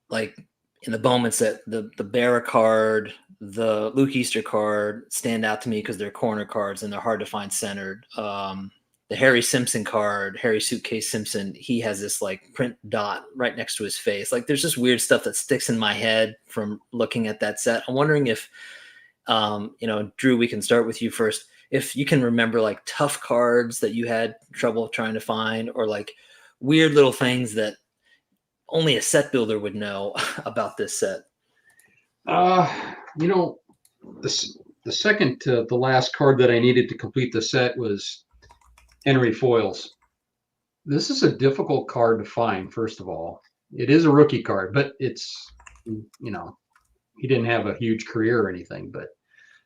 like in the Bowman set, the Berra card, the Luke Easter card stand out to me because they're corner cards and they're hard to find centered. The Harry Simpson card, Harry Suitcase Simpson, he has this like print dot right next to his face. Like there's just weird stuff that sticks in my head from looking at that set. I'm wondering if, Drew, we can start with you first. If you can remember like tough cards that you had trouble trying to find, or like weird little things that only a set builder would know about this set. The second to the last card that I needed to complete the set was Henry Foils. This is a difficult card to find. First of all, it is a rookie card, but it's, he didn't have a huge career or anything, but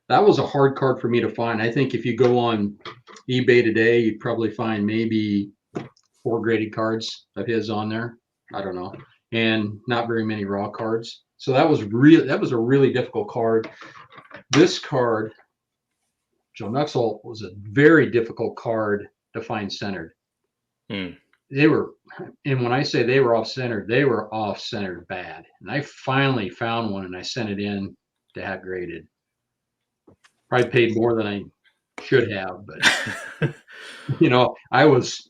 that was a hard card for me to find. I think if you go on eBay today, you'd probably find maybe 4 graded cards of his on there. I don't know. And not very many raw cards. So that was a really difficult card. This card, Joe Nuxhall, was a very difficult card to find centered. They were, and when I say they were off centered, they were off centered bad. And I finally found one and I sent it in to have graded. Probably paid more than I should have, but I was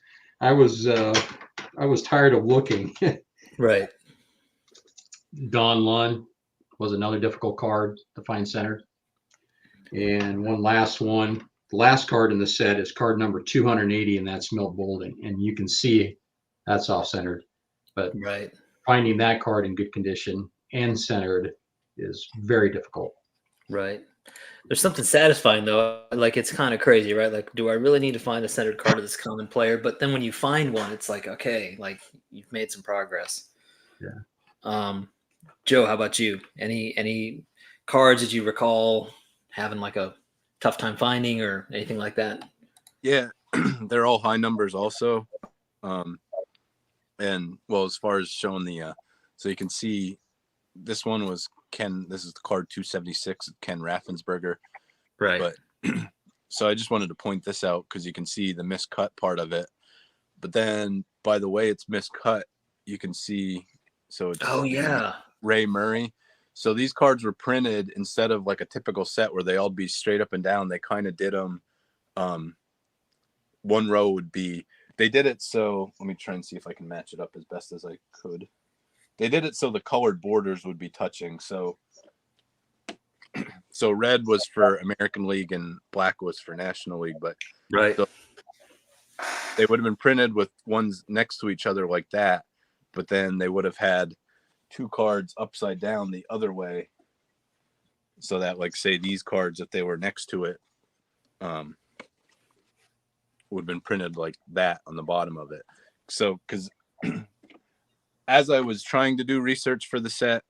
tired of looking. Right. Don Lund was another difficult card to find centered. And one last one. The last card in the set is card number 280, and that's Milt Bolding. And you can see that's off-centered. But Right. finding that card in good condition and centered is very difficult. Right. There's something satisfying though. Like it's kind of crazy, right? Like, do I really need to find a centered card of this common player? But then when you find one, it's like, okay, like you've made some progress. Yeah. Joe, how about you? Any cards that you recall having like a tough time finding or anything like that? Yeah, they're all high numbers also. And well, as far as showing the, so you can see this one was Ken, this is the card 276, Ken Raffensperger. Right. But so I just wanted to point this out because you can see the miscut part of it. But then by the way it's miscut, you can see, so it's Oh yeah. Ray Murray. So these cards were printed instead of like a typical set where they all be straight up and down. They kind of did them. One row would be, they did it so, let me try and see if I can match it up as best as I could. They did it so the colored borders would be touching. So red was for American League and black was for National League, but Right. so they would have been printed with ones next to each other like that, but then they would have had two cards upside down the other way, so that, like, say these cards, if they were next to it, would have been printed like that on the bottom of it. So, because as I was trying to do research for the set,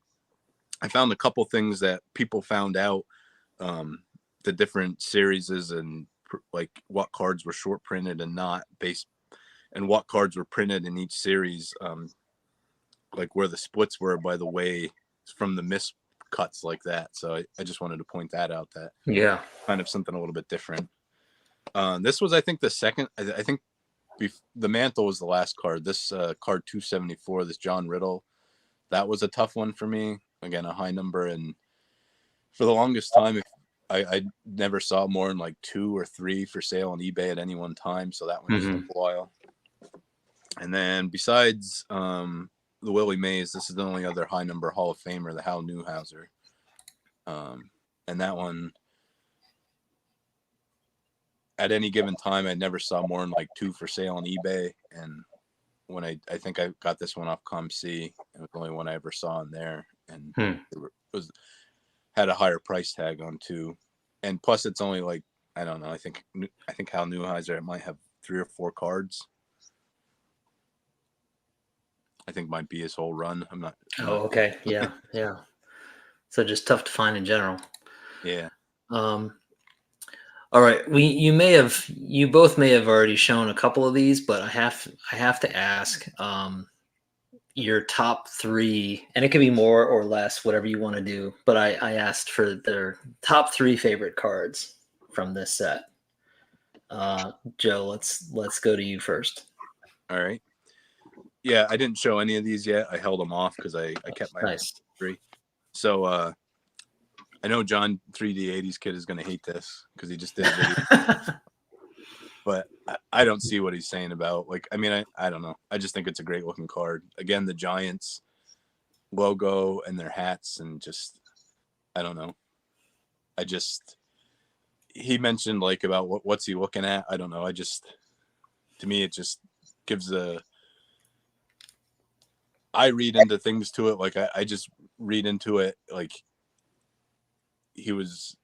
I found a couple things that people found out, the different series and like what cards were short printed and not based, and what cards were printed in each series, like where the splits were by the way from the miscuts like that. So I just wanted to point that out, that Yeah. kind of something a little bit different. This was, I think, the second, I think the mantle was the last card. This card 274, this John Riddle, that was a tough one for me. Again, a high number. And for the longest time, I never saw more than like 2 or 3 for sale on eBay at any one time. So that one just took a while. And then besides the Willie Mays, this is the only other high number Hall of Famer, the Hal Newhouser. And that one, at any given time, I never saw more than like 2 for sale on eBay. And when I think I got this one off ComC, it was the only one I ever saw in there. And it had a higher price tag on too. And plus it's only like, I don't know, I think Hal Newhouser, it might have 3 or 4 cards. I think might be his whole run. I'm not. Oh, okay. Yeah. Yeah. So just tough to find in general. Yeah. All right. You both may have already shown a couple of these, but I have to ask your top 3, and it can be more or less, whatever you want to do. But I asked for their top 3 favorite cards from this set. Joe, let's go to you first. All right. Yeah, I didn't show any of these yet. I held them off because I kept my Nice. 3. So I know John 3D80s kid is going to hate this because he just did a video. But I don't see what he's saying about, like, I mean, I don't know. I just think it's a great looking card. Again, the Giants logo and their hats, and just, I don't know. He mentioned like about what's he looking at. I don't know. To me, it just gives I read into things to it. Like I just read into it. Like he was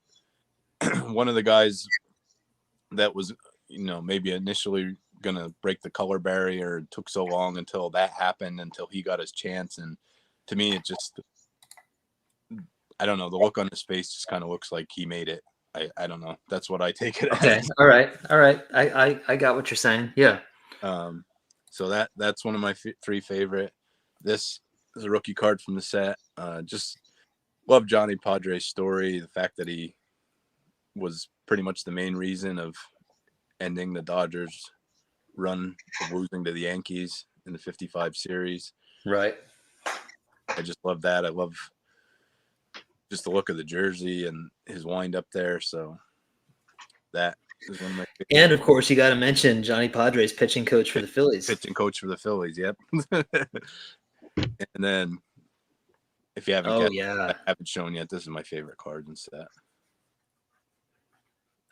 one of the guys that was, maybe initially going to break the color barrier. It took so long until that happened, until he got his chance. And to me, it just, I don't know, the look on his face just kind of looks like he made it. I don't know. That's what I take it Okay. as. All right. I got what you're saying. Yeah. So that's one of my 3 favorite. This is a rookie card from the set. Just love Johnny Padres' story. The fact that he was pretty much the main reason of ending the Dodgers run of losing to the Yankees in the 55 series. Right. I just love that. I love just the look of the jersey and his wind up there. So that is one of my favorites. And of course, you got to mention Johnny Padres, pitching coach for the Phillies. Pitching coach for the Phillies. Yep. And then, if you haven't, I haven't shown yet, this is my favorite card in set.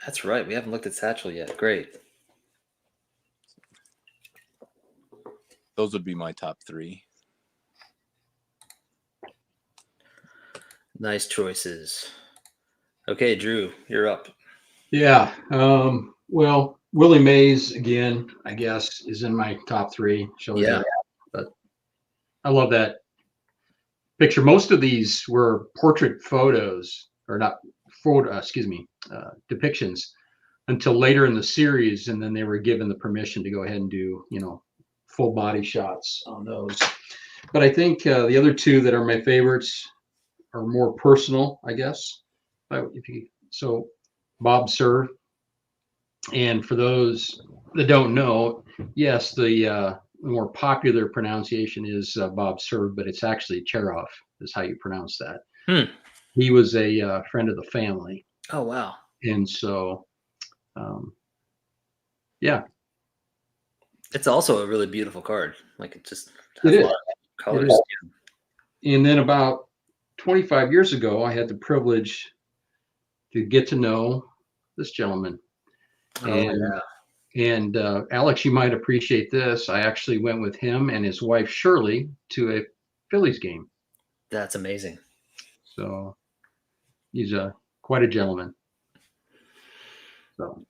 That's right. We haven't looked at Satchel yet. Great. Those would be my top three. Nice choices. Okay, Drew, you're up. Yeah. Well, Willie Mays again, I guess, is in my top three. Shows Yeah. you, but I love that picture. Most of these were portrait photos, or not photo, depictions until later in the series, and then they were given the permission to go ahead and do, full body shots on those. But I think the other two that are my favorites are more personal, I guess. So, Bob Cerv, and for those that don't know, yes, the more popular pronunciation is Bob Cerv, but it's actually Cherov is how you pronounce that. He was a friend of the family, Oh, wow. and so yeah, It's also a really beautiful card. Like it just it has a is. lot of colors. It is. And then about 25 years ago, I had the privilege to get to know this gentleman. Oh, And Alex, you might appreciate this. I actually went with him and his wife Shirley to a Phillies game. that's amazing. So he's quite a gentleman. So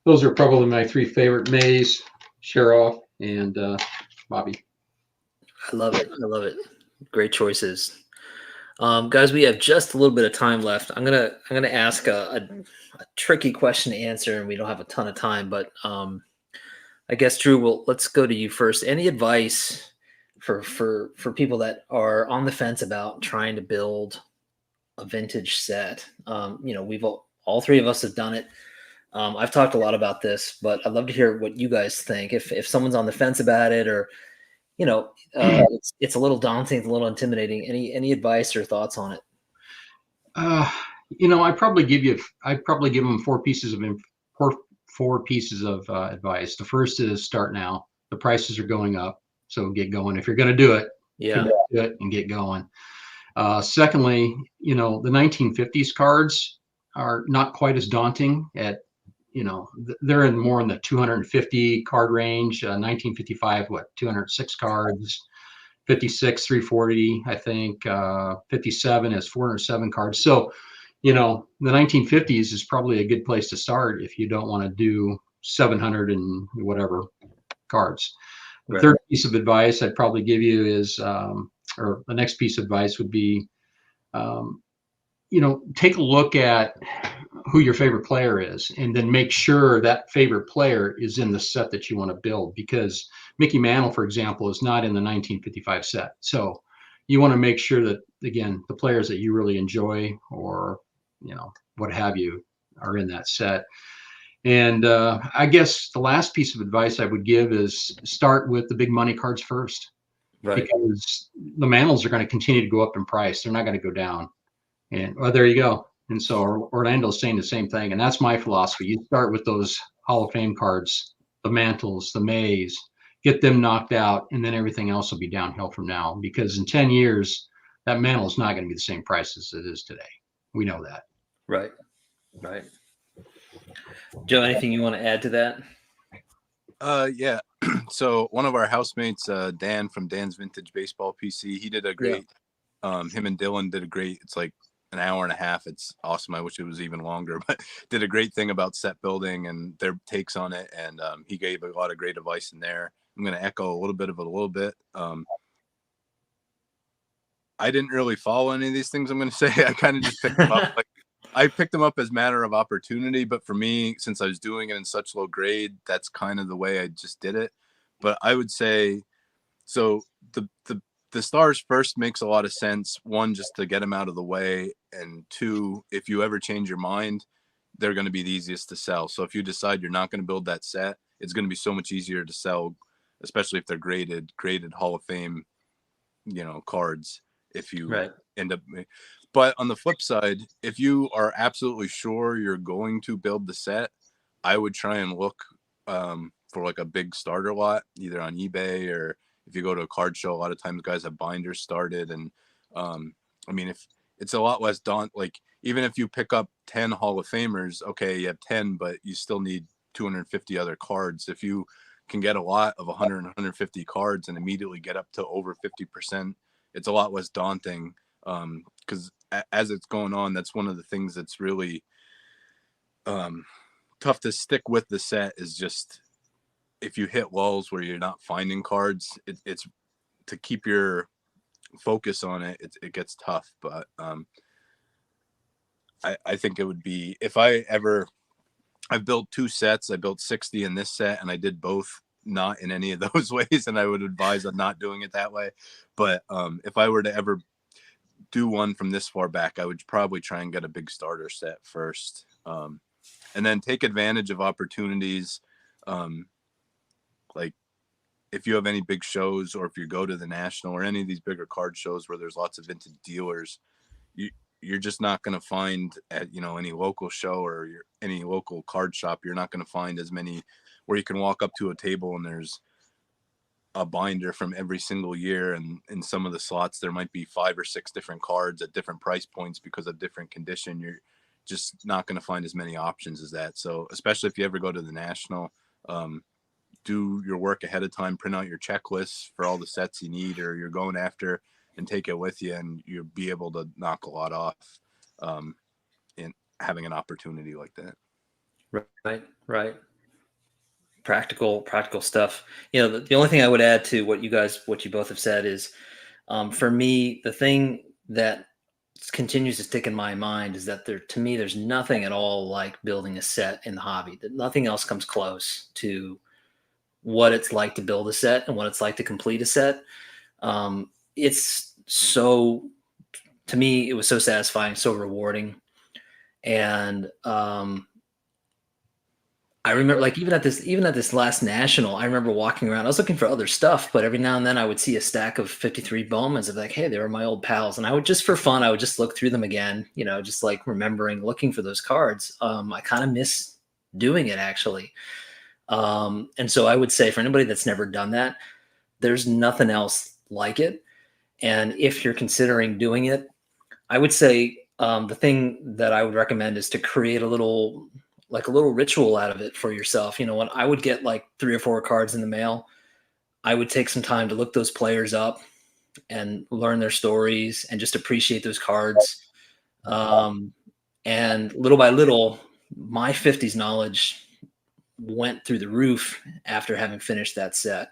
those are probably my three favorite: Mays, Sheroff, and Bobby. I love it. I love it. Great choices. Guys, we have just a little bit of time left. I'm gonna ask a tricky question to answer, and we don't have a ton of time. But I guess Drew, let's go to you first. Any advice for people that are on the fence about trying to build a vintage set? We've all three of us have done it. I've talked a lot about this, but I'd love to hear what you guys think. If someone's on the fence about it, or it's a little daunting, it's a little intimidating. Any advice or thoughts on it? I'd probably give them four pieces of advice. The first is start now. The prices are going up, so get going. If you're going to do it, Yeah, do it and get going. Secondly, the 1950s cards are not quite as daunting. They're more in the 250 card range. 1955, 206 cards. 56, 340, I think. 57 is 407 cards. So, the 1950s is probably a good place to start if you don't want to do 700 and whatever cards. The third piece of advice I'd probably give you is, or the next piece of advice would be, take a look at who your favorite player is, and then make sure that favorite player is in the set that you want to build, because Mickey Mantle, for example, is not in the 1955 set. So you want to make sure that, again, the players that you really enjoy, or, what have you, are in that set. And I guess the last piece of advice I would give is start with the big money cards first, because the Mantles are going to continue to go up in price. They're not going to go down. And there you go. And so Orlando's saying the same thing. And that's my philosophy. You start with those Hall of Fame cards, the Mantles, the Mays, get them knocked out, and then everything else will be downhill from now. Because in 10 years, that Mantle is not going to be the same price as it is today. We know that. Right. Joe, anything you want to add to that? Yeah. So one of our housemates, Dan from Dan's Vintage Baseball PC, he did a great. Him and Dylan did a great. It's like an hour and a half. It's awesome. I wish it was even longer, but did a great thing about set building and their takes on it. And he gave a lot of great advice in there. I'm going to echo a little bit. I didn't really follow any of these things I'm going to say. I kind of just picked them up. I picked them up as matter of opportunity, but for me, since I was doing it in such low grade, that's kind of the way I just did it. But I would say, so the stars first makes a lot of sense. One, just to get them out of the way. And two, if you ever change your mind, they're going to be the easiest to sell. So if you decide you're not going to build that set, it's going to be so much easier to sell, especially if they're graded Hall of Fame, cards, if you end up. But on the flip side, if you are absolutely sure you're going to build the set, I would try and look for like a big starter lot, either on eBay, or if you go to a card show, a lot of times guys have binders started. And if it's a lot less like even if you pick up 10 Hall of Famers, okay, you have 10, but you still need 250 other cards. If you can get a lot of 100 and 150 cards and immediately get up to over 50%, it's a lot less daunting. Because as it's going on, that's one of the things that's really tough to stick with the set, is just if you hit lulls where you're not finding cards, it's to keep your focus on it, it gets tough. But I think it would be, if I've built 2 sets. I built 60 in this set, and I did both not in any of those ways, and I would advise on not doing it that way. But if I were to ever do one from this far back, I would probably try and get a big starter set first, and then take advantage of opportunities. Like if you have any big shows, or if you go to the National or any of these bigger card shows where there's lots of vintage dealers, you're just not going to find at, any local show or any local card shop, you're not going to find as many where you can walk up to a table and there's a binder from every single year. And in some of the slots, there might be 5 or 6 different cards at different price points because of different condition. You're just not going to find as many options as that. So especially if you ever go to the National, do your work ahead of time, print out your checklists for all the sets you need or you're going after, and take it with you, and you'll be able to knock a lot off in having an opportunity like that. Right. Practical stuff. The only thing I would add to what you both have said is, for me, the thing that continues to stick in my mind is that to me, there's nothing at all like building a set in the hobby. That nothing else comes close to what it's like to build a set and what it's like to complete a set. To me, it was so satisfying, so rewarding. And I remember, like, even at this last National, I remember walking around. I was looking for other stuff, but every now and then I would see a stack of 53 Bowmans of, like, hey, they were my old pals. And I would just, for fun, I would just look through them again, just like remembering looking for those cards. I kind of miss doing it, actually. And so I would say, for anybody that's never done that, there's nothing else like it. And if you're considering doing it, I would say the thing that I would recommend is to create a little ritual out of it for yourself. When I would get like 3 or 4 cards in the mail, I would take some time to look those players up and learn their stories and just appreciate those cards. And little by little, my 50s knowledge went through the roof after having finished that set.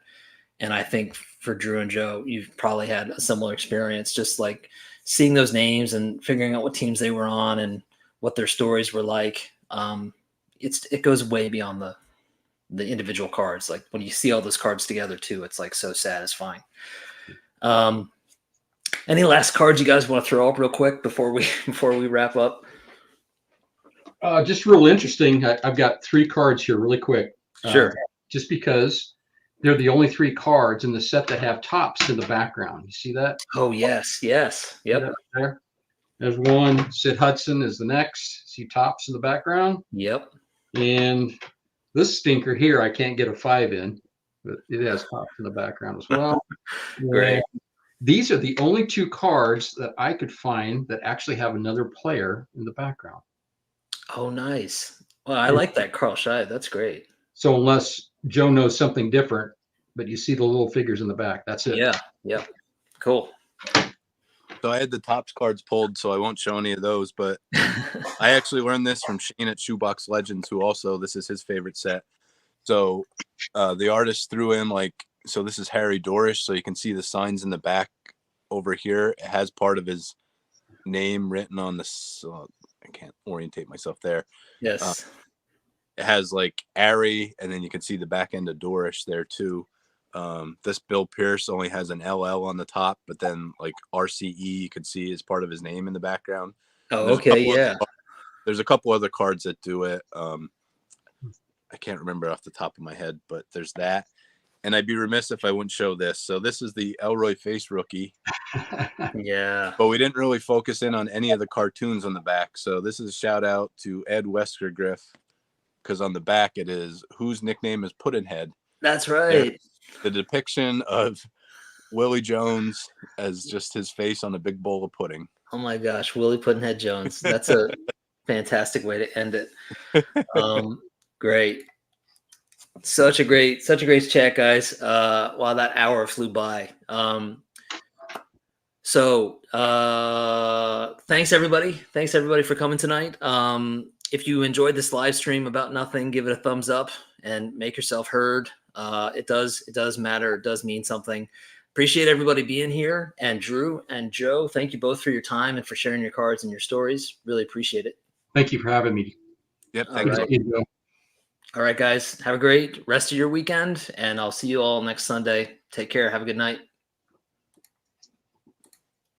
And I think for Drew and Joe, you've probably had a similar experience, just like seeing those names and figuring out what teams they were on and what their stories were like. It goes way beyond the individual cards. Like when you see all those cards together too, it's like so satisfying. Any last cards you guys want to throw up real quick before we wrap up? Just real interesting. I've got 3 cards here really quick. Sure. Just because they're the only 3 cards in the set that have tops in the background. You see that? Oh, yes. Yep. There. There's one. Sid Hudson is the next. See tops in the background? Yep. And this stinker here, I can't get a 5 in, but it has tops in the background as well. Great. And these are the only 2 cards that I could find that actually have another player in the background. Oh, nice. Well, I like that, Carl Scheid. That's great. So unless Joe knows something different, but you see the little figures in the back, that's it. Yeah. Cool. So I had the tops cards pulled, so I won't show any of those, but I actually learned this from Shane at Shoebox Legends, who also, this is his favorite set. So the artist threw in so this is Harry Dorish, so you can see the signs in the back over here. It has part of his name written on this. I can't orientate myself there. Yes. It has like Ari, and then you can see the back end of Dorish there too. This Bill Pierce only has an LL on the top, but then like RCE you can see is part of his name in the background. Oh, okay, yeah. There's a couple other cards that do it. I can't remember off the top of my head, but there's that. And I'd be remiss if I wouldn't show this. So this is the Elroy Face rookie. Yeah. But we didn't really focus in on any of the cartoons on the back. So this is a shout out to Ed Westergriff, because on the back it is whose nickname is Puddinhead. That's right. The depiction of Willie Jones as just his face on a big bowl of pudding. Oh my gosh, Willie Puddinhead Jones. That's a Fantastic way to end it. Great. Such a great chat, guys. Wow, that hour flew by. Thanks everybody. Thanks everybody for coming tonight. If you enjoyed this live stream about nothing, give it a thumbs up and make yourself heard. It does matter. It does mean something. Appreciate everybody being here. And Drew and Joe, thank you both for your time and for sharing your cards and your stories. Really appreciate it. Thank you for having me. Yep. All Thanks. right. All right, guys. Have a great rest of your weekend, and I'll see you all next Sunday. Take care. Have a good night.